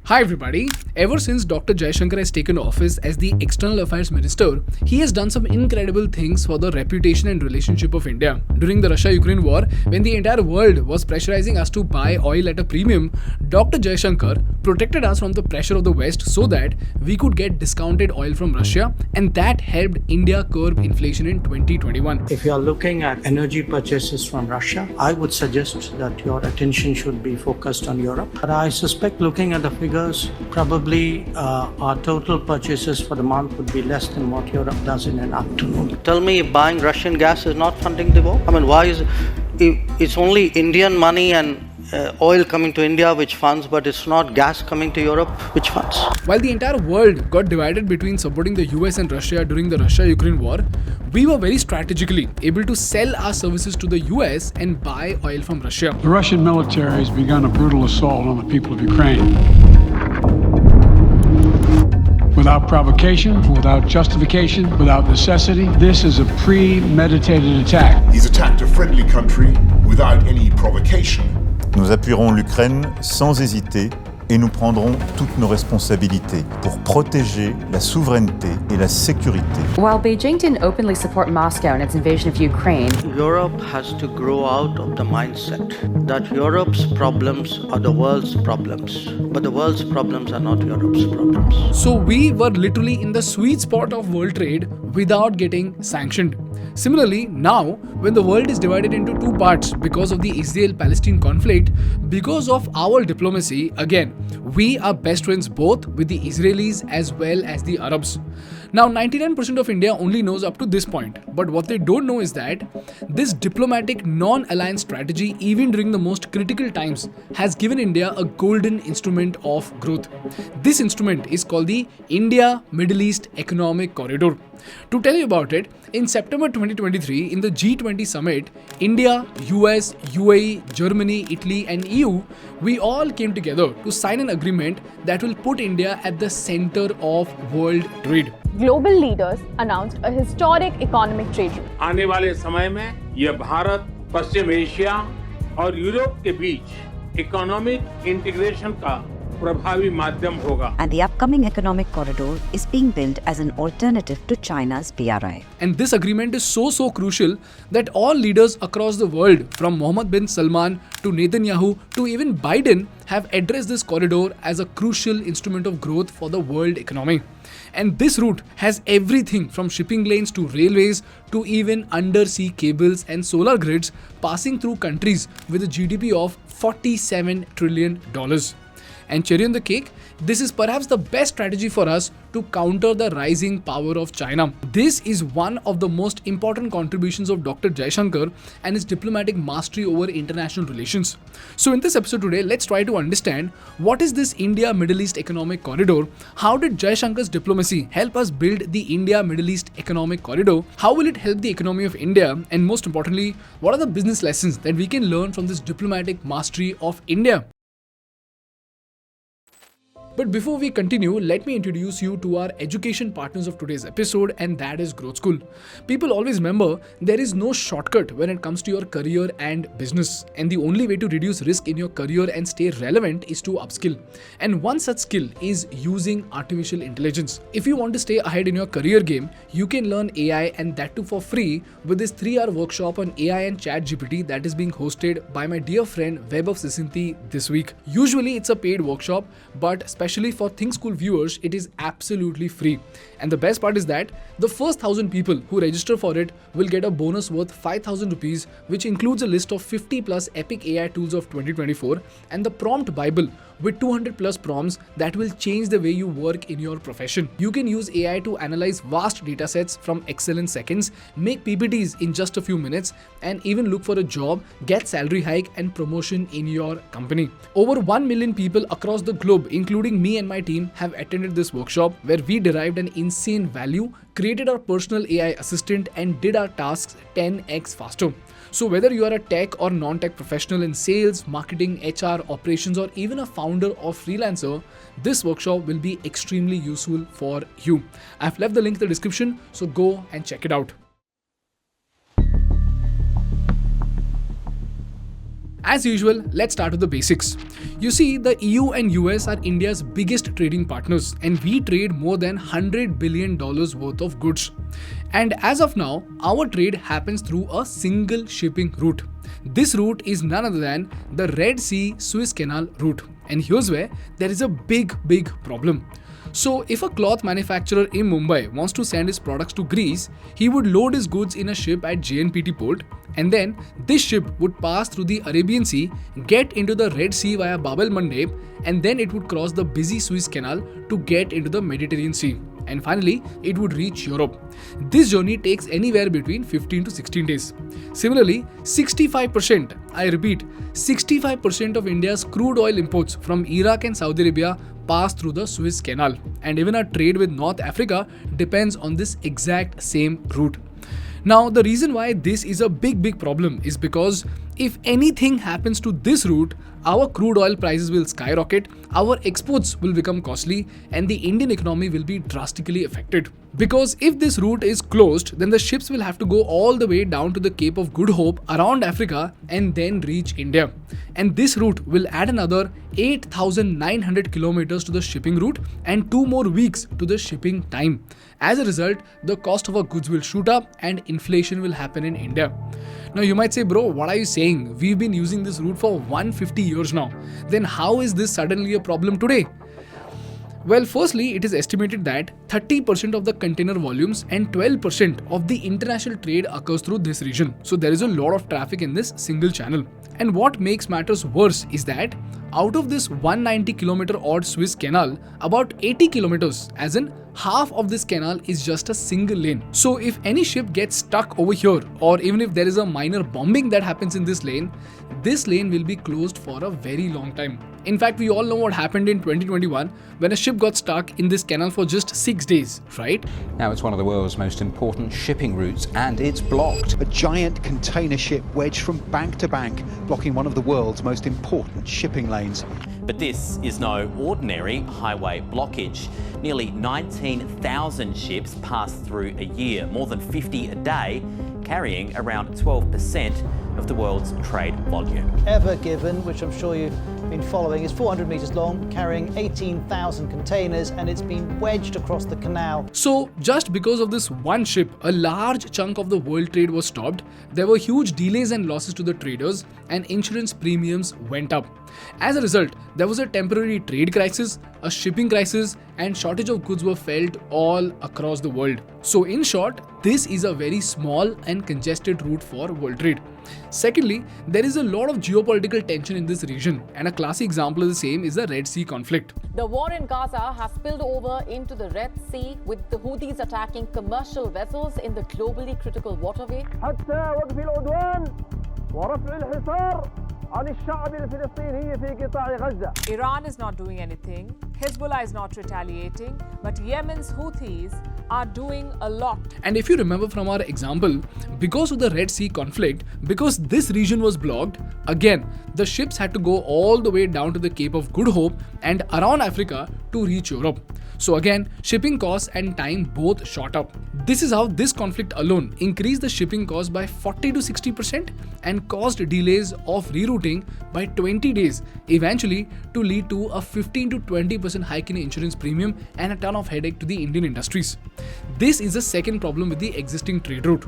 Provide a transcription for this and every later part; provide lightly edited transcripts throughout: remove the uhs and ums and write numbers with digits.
Hi everybody. Ever since Dr. Jaishankar has taken office as the External Affairs Minister, he has done some incredible things for the reputation and relationship of India. During the Russia-Ukraine war, when the entire world was pressurizing us to buy oil at a premium, Dr. Jaishankar protected us from the pressure of the West so that we could get discounted oil from Russia, and that helped India curb inflation in 2021. If you are looking at energy purchases from Russia, I would suggest that your attention should be focused on Europe. But I suspect looking at the figures, probably our total purchases for the month would be less than what Europe does in an afternoon. Tell me if buying Russian gas is not funding the war? I mean, why is it's only Indian money and oil coming to India which funds, but it's not gas coming to Europe which funds? While the entire world got divided between supporting the US and Russia during the Russia-Ukraine war, we were very strategically able to sell our services to the US and buy oil from Russia. The Russian military has begun a brutal assault on the people of Ukraine. Without provocation, without justification, without necessity, this is a premeditated attack. He's attacked a friendly country without any provocation. Nous appuierons l'Ukraine sans hésiter et nous prendrons toutes nos responsabilités pour protéger la souveraineté et la sécurité. While Beijing didn't openly support Moscow in its invasion of Ukraine, Europe has to grow out of the mindset that Europe's problems are the world's problems, but the world's problems are not Europe's problems. So we were literally in the sweet spot of world trade without getting sanctioned. Similarly, now, when the world is divided into two parts because of the Israel-Palestine conflict, because of our diplomacy, again, we are best friends both with the Israelis as well as the Arabs. Now, 99% of India only knows up to this point, but what they don't know is that this diplomatic non-alliance strategy, even during the most critical times, has given India a golden instrument of growth. This instrument is called the India-Middle East Economic Corridor. To tell you about it, in September 2023, in the G20 summit, India, US, UAE, Germany, Italy and EU, we all came together to sign an agreement that will put India at the center of world trade. Global leaders announced a historic economic trade route. आने वाले समय में यह भारत, पश्चिम Asia और Europe के बीच economic integration का प्रभावी माध्यम होगा. And the upcoming economic corridor is being built as an alternative to China's BRI. And this agreement is so crucial that all leaders across the world, from Mohammed bin Salman to Netanyahu to even Biden, have addressed this corridor as a crucial instrument of growth for the world economy. And this route has everything from shipping lanes to railways to even undersea cables and solar grids passing through countries with a GDP of $47 trillion. And cherry on the cake, this is perhaps the best strategy for us to counter the rising power of China. This is one of the most important contributions of Dr. Jaishankar and his diplomatic mastery over international relations. So in this episode today, let's try to understand what is this India-Middle East Economic Corridor, how did Jaishankar's diplomacy help us build the India-Middle East Economic Corridor, how will it help the economy of India, and most importantly, what are the business lessons that we can learn from this diplomatic mastery of India. But before we continue, let me introduce you to our education partners of today's episode, and that is Growth School. People always remember there is no shortcut when it comes to your career and business, and the only way to reduce risk in your career and stay relevant is to upskill. And one such skill is using artificial intelligence. If you want to stay ahead in your career game, you can learn AI, and that too for free, with this 3-hour workshop on AI and ChatGPT that is being hosted by my dear friend Web of Sisinthi this week. Usually it's a paid workshop, but especially for thinkschool viewers, it is absolutely free. And the best part is that the first 1,000 people who register for it will get a bonus worth 5,000 rupees, which includes a list of 50 plus epic AI tools of 2024 and the prompt Bible with 200 plus prompts that will change the way you work in your profession. You can use AI to analyze vast datasets from Excel in seconds, make PPTs in just a few minutes, and even look for a job, get salary hike and promotion in your company. Over 1 million people across the globe, including me and my team, have attended this workshop where we derived an insane value, created our personal AI assistant, and did our tasks 10x faster. So whether you are a tech or non-tech professional in sales, marketing, HR, operations, or even a founder or freelancer, this workshop will be extremely useful for you. I've left the link in the description, so go and check it out. As usual, let's start with the basics. You see, the EU and US are India's biggest trading partners, and we trade more than $100 billion worth of goods. And as of now, our trade happens through a single shipping route. This route is none other than the Red Sea-Suez Canal route. And here's where there is a big problem. So if a cloth manufacturer in Mumbai wants to send his products to Greece, he would load his goods in a ship at JNPT port, and then this ship would pass through the Arabian Sea, get into the Red Sea via Bab el-Mandeb, and then it would cross the busy Suez Canal to get into the Mediterranean Sea. And finally, it would reach Europe. This journey takes anywhere between 15 to 16 days. Similarly, 65%, I repeat, 65% of India's crude oil imports from Iraq and Saudi Arabia pass through the Suez Canal. And even our trade with North Africa depends on this exact same route. Now, the reason why this is a big problem is because if anything happens to this route, our crude oil prices will skyrocket, our exports will become costly, and the Indian economy will be drastically affected. Because if this route is closed, then the ships will have to go all the way down to the Cape of Good Hope around Africa and then reach India. And this route will add another 8,900 kilometers to the shipping route and 2 more weeks to the shipping time. As a result, the cost of our goods will shoot up and inflation will happen in India. Now you might say, bro, what are you saying? We've been using this route for 150 years now. Then how is this suddenly a problem today? Well, firstly, it is estimated that 30% of the container volumes and 12% of the international trade occurs through this region. So there is a lot of traffic in this single channel. And what makes matters worse is that out of this 190 kilometer odd Suez Canal, about 80 kilometers, as in half of this canal, is just a single lane. So if any ship gets stuck over here, or even if there is a minor bombing that happens in this lane will be closed for a very long time. In fact, we all know what happened in 2021 when a ship got stuck in this canal for just 6 days, right? Now it's one of the world's most important shipping routes and it's blocked. A giant container ship wedged from bank to bank, blocking one of the world's most important shipping lanes. But this is no ordinary highway blockage. Nearly 19,000 ships pass through a year, more than 50 a day, carrying around 12% of the world's trade volume. Ever Given, which I'm sure you've been following, is 400 metres long, carrying 18,000 containers, and it's been wedged across the canal. So just because of this one ship, a large chunk of the world trade was stopped, there were huge delays and losses to the traders, and insurance premiums went up. As a result, there was a temporary trade crisis, a shipping crisis, and shortage of goods were felt all across the world. So in short, this is a very small and congested route for world trade. Secondly, there is a lot of geopolitical tension in this region, and a classic example of the same is the Red Sea conflict. The war in Gaza has spilled over into the Red Sea, with the Houthis attacking commercial vessels in the globally critical waterway. Iran is not doing anything, Hezbollah is not retaliating, but Yemen's Houthis are doing a lot. And if you remember from our example, because of the Red Sea conflict, because this region was blocked, again, the ships had to go all the way down to the Cape of Good Hope and around Africa to reach Europe. So again, shipping costs and time both shot up. This is how this conflict alone increased the shipping cost by 40 to 60% and caused delays of rerouting by 20 days, eventually to lead to a 15 to 20% hike in insurance premium and a ton of headache to the Indian industries. This is the second problem with the existing trade route.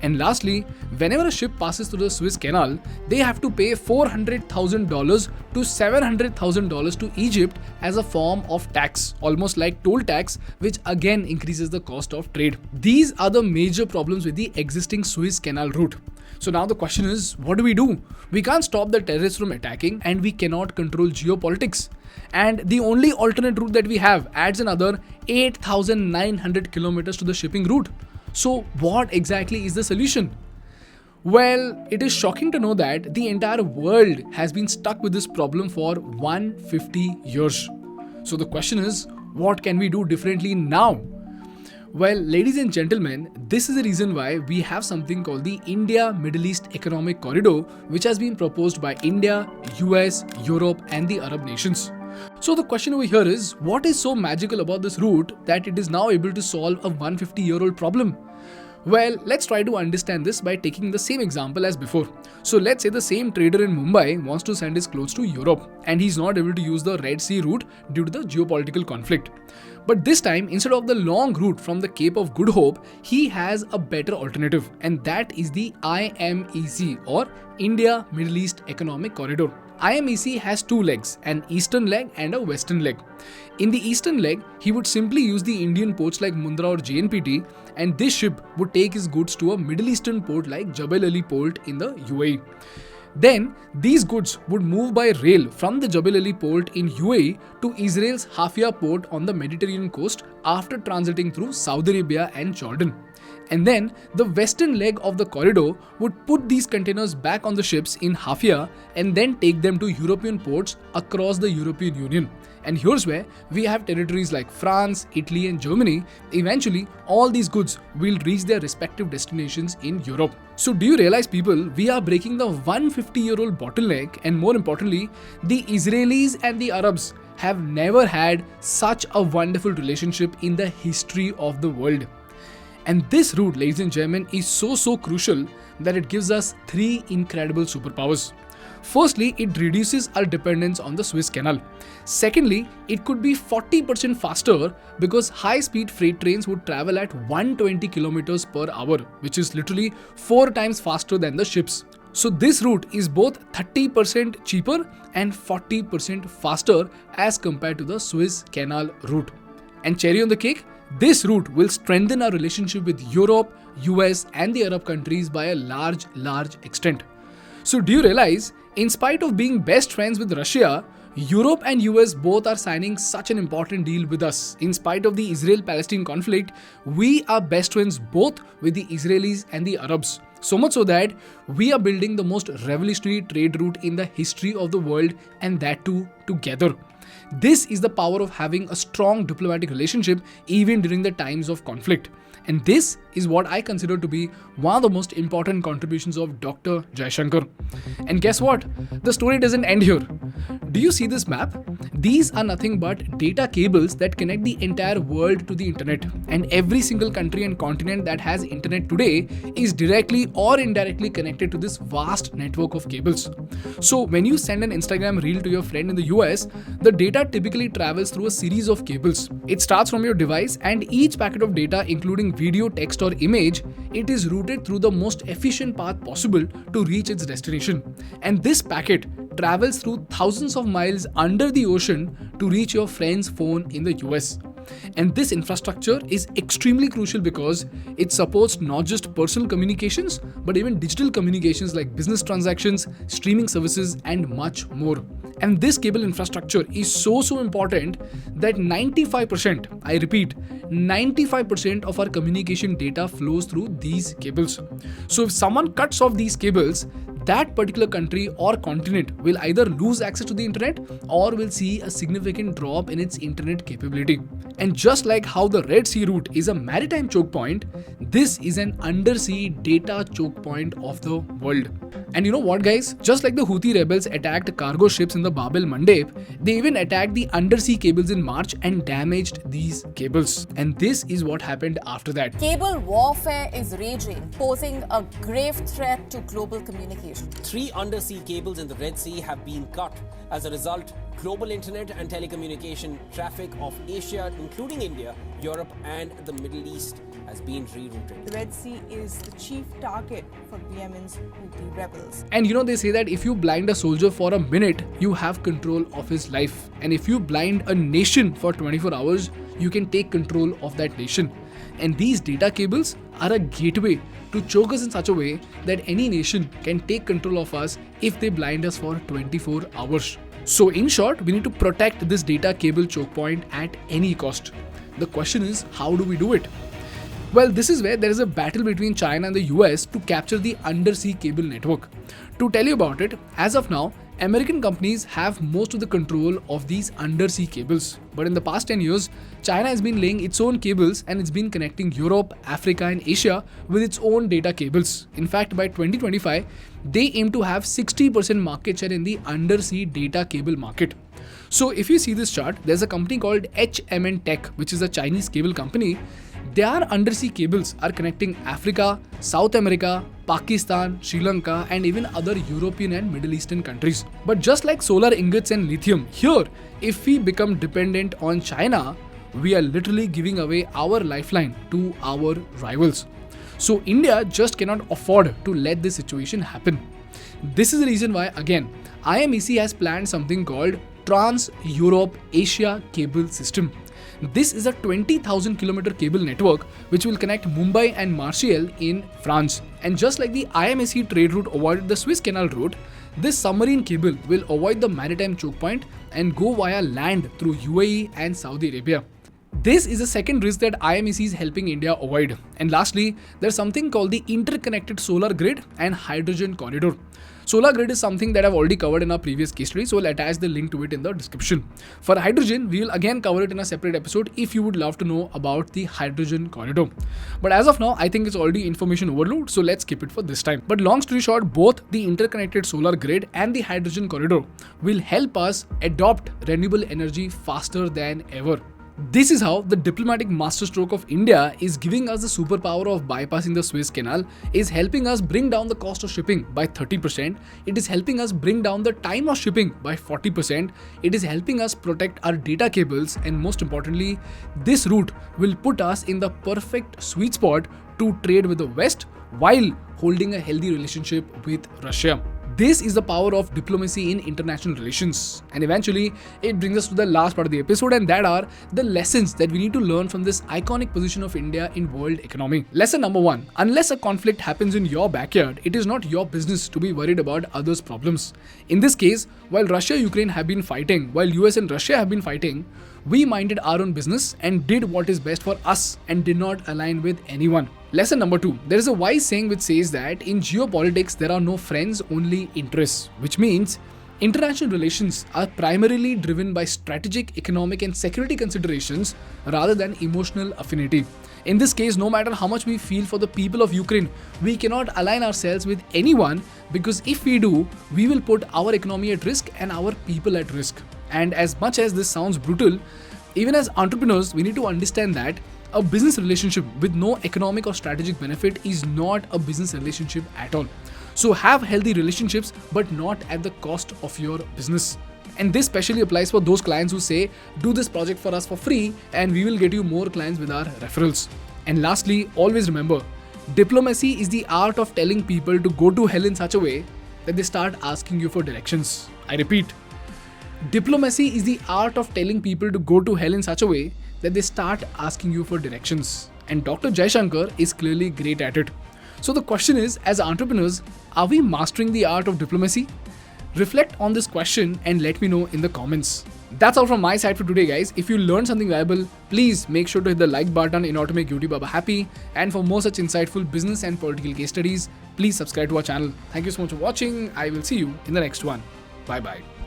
And lastly, whenever a ship passes through the Suez Canal, they have to pay $400,000 to $700,000 to Egypt as a form of tax, almost like toll tax, which again increases the cost of trade. These are the major problems with the existing Suez Canal route. So now the question is, what do? We can't stop the terrorists from attacking, and we cannot control geopolitics. And the only alternate route that we have adds another 8,900 kilometers to the shipping route. So what exactly is the solution? Well, it is shocking to know that the entire world has been stuck with this problem for 150 years. So the question is, what can we do differently now? Well, ladies and gentlemen, this is the reason why we have something called the India-Middle East Economic Corridor, which has been proposed by India, US, Europe, and the Arab nations. So the question over here is, what is so magical about this route that it is now able to solve a 150-year-old problem? Well, let's try to understand this by taking the same example as before. So let's say the same trader in Mumbai wants to send his clothes to Europe and he's not able to use the Red Sea route due to the geopolitical conflict. But this time, instead of the long route from the Cape of Good Hope, he has a better alternative, and that is the IMEC, or India Middle East Economic Corridor. IMEC has two legs, an eastern leg and a western leg. In the eastern leg, he would simply use the Indian ports like Mundra or JNPT, and this ship would take his goods to a Middle Eastern port like Jebel Ali port in the UAE. Then, these goods would move by rail from the Jebel Ali port in UAE to Israel's Haifa port on the Mediterranean coast after transiting through Saudi Arabia and Jordan. And then, the western leg of the corridor would put these containers back on the ships in Haifa and then take them to European ports across the European Union. And here's where we have territories like France, Italy and Germany. Eventually, all these goods will reach their respective destinations in Europe. So do you realize, people, we are breaking the 150-year-old bottleneck, and more importantly, the Israelis and the Arabs have never had such a wonderful relationship in the history of the world. And this route, ladies and gentlemen, is so crucial that it gives us three incredible superpowers. Firstly, it reduces our dependence on the Suez Canal. Secondly, it could be 40% faster because high-speed freight trains would travel at 120 kilometers per hour, which is literally 4 times faster than the ships. So this route is both 30% cheaper and 40% faster as compared to the Suez Canal route. And cherry on the cake, this route will strengthen our relationship with Europe, US and the Arab countries by a large extent. So do you realize, in spite of being best friends with Russia, Europe and US both are signing such an important deal with us. In spite of the Israel Palestine conflict, we are best friends both with the Israelis and the Arabs. So much so that we are building the most revolutionary trade route in the history of the world, and that too together. This is the power of having a strong diplomatic relationship even during the times of conflict. And this is what I consider to be one of the most important contributions of Dr. Jaishankar. And guess what? The story doesn't end here. Do you see this map? These are nothing but data cables that connect the entire world to the internet. And every single country and continent that has internet today is directly or indirectly connected to this vast network of cables. So when you send an Instagram reel to your friend in the US, the data typically travels through a series of cables. It starts from your device, and each packet of data, including video, text or image, it is routed through the most efficient path possible to reach its destination. And this packet travels through thousands of miles under the ocean to reach your friend's phone in the US. And this infrastructure is extremely crucial because it supports not just personal communications, but even digital communications like business transactions, streaming services, and much more. And this cable infrastructure is so important that 95%, I repeat, 95% of our communication data flows through these cables. So if someone cuts off these cables, that particular country or continent will either lose access to the internet or will see a significant drop in its internet capability. And just like how the Red Sea route is a maritime choke point, this is an undersea data choke point of the world. And you know what, guys? Just like the Houthi rebels attacked cargo ships in the Bab el-Mandeb, they even attacked the undersea cables in March and damaged these cables. And this is what happened after that. Cable warfare is raging, posing a grave threat to global communication. 3 undersea cables in the Red Sea have been cut. As a result, global internet and telecommunication traffic of Asia, including India, Europe and the Middle East, has been rerouted. The Red Sea is the chief target for Yemen's Houthi rebels. And you know, they say that if you blind a soldier for a minute, you have control of his life. And if you blind a nation for 24 hours, you can take control of that nation. And these data cables are a gateway to choke us in such a way that any nation can take control of us if they blind us for 24 hours. So in short, we need to protect this data cable choke point at any cost. The question is, how do we do it? Well, this is where there is a battle between China and the US to capture the undersea cable network. To tell you about it, as of now, American companies have most of the control of these undersea cables. But in the past 10 years, China has been laying its own cables and it's been connecting Europe, Africa and Asia with its own data cables. In fact, by 2025, they aim to have 60% market share in the undersea data cable market. So if you see this chart, there's a company called HMN Tech, which is a Chinese cable company. Their undersea cables are connecting Africa, South America, Pakistan, Sri Lanka, and even other European and Middle Eastern countries. But just like solar ingots and lithium, here, if we become dependent on China, we are literally giving away our lifeline to our rivals. So India just cannot afford to let this situation happen. This is the reason why, again, IMEC has planned something called Trans-Europe Asia Cable System. This is a 20,000 kilometer cable network which will connect Mumbai and Marseille in France. And just like the IMEC trade route avoided the Suez Canal route, this submarine cable will avoid the maritime choke point and go via land through UAE and Saudi Arabia. This is a second risk that IMEC is helping India avoid. And lastly, there's something called the interconnected solar grid and hydrogen corridor. Solar grid is something that I've already covered in our previous case study, so I'll attach the link to it in the description. For hydrogen, we will again cover it in a separate episode if you would love to know about the hydrogen corridor. But as of now, I think it's already information overload, so let's skip it for this time. But long story short, both the interconnected solar grid and the hydrogen corridor will help us adopt renewable energy faster than ever. This is how the diplomatic masterstroke of India is giving us the superpower of bypassing the Suez Canal, is helping us bring down the cost of shipping by 30%, it is helping us bring down the time of shipping by 40%, it is helping us protect our data cables, and most importantly, this route will put us in the perfect sweet spot to trade with the West while holding a healthy relationship with Russia. This is the power of diplomacy in international relations. And eventually, it brings us to the last part of the episode, and that are the lessons that we need to learn from this iconic position of India in world economy. Lesson number 1. Unless a conflict happens in your backyard, it is not your business to be worried about others' problems. In this case, while Russia and Ukraine have been fighting, while US and Russia have been fighting, we minded our own business and did what is best for us and did not align with anyone. Lesson number 2. There is a wise saying which says that in geopolitics there are no friends, only interests, which means international relations are primarily driven by strategic, economic and security considerations rather than emotional affinity. In this case, no matter how much we feel for the people of Ukraine, we cannot align ourselves with anyone, because if we do, we will put our economy at risk and our people at risk. And as much as this sounds brutal, even as entrepreneurs, we need to understand that a business relationship with no economic or strategic benefit is not a business relationship at all. So have healthy relationships, but not at the cost of your business. And this especially applies for those clients who say, do this project for us for free and we will get you more clients with our referrals. And lastly, always remember, diplomacy is the art of telling people to go to hell in such a way that they start asking you for directions. I repeat, diplomacy is the art of telling people to go to hell in such a way that they start asking you for directions. And Dr. Jaishankar is clearly great at it. So the question is, as entrepreneurs, are we mastering the art of diplomacy? Reflect on this question and let me know in the comments. That's all from my side for today, guys. If you learned something valuable, please make sure to hit the like button in order to make YouTube happy. And for more such insightful business and political case studies, please subscribe to our channel. Thank you so much for watching. I will see you in the next one. Bye bye.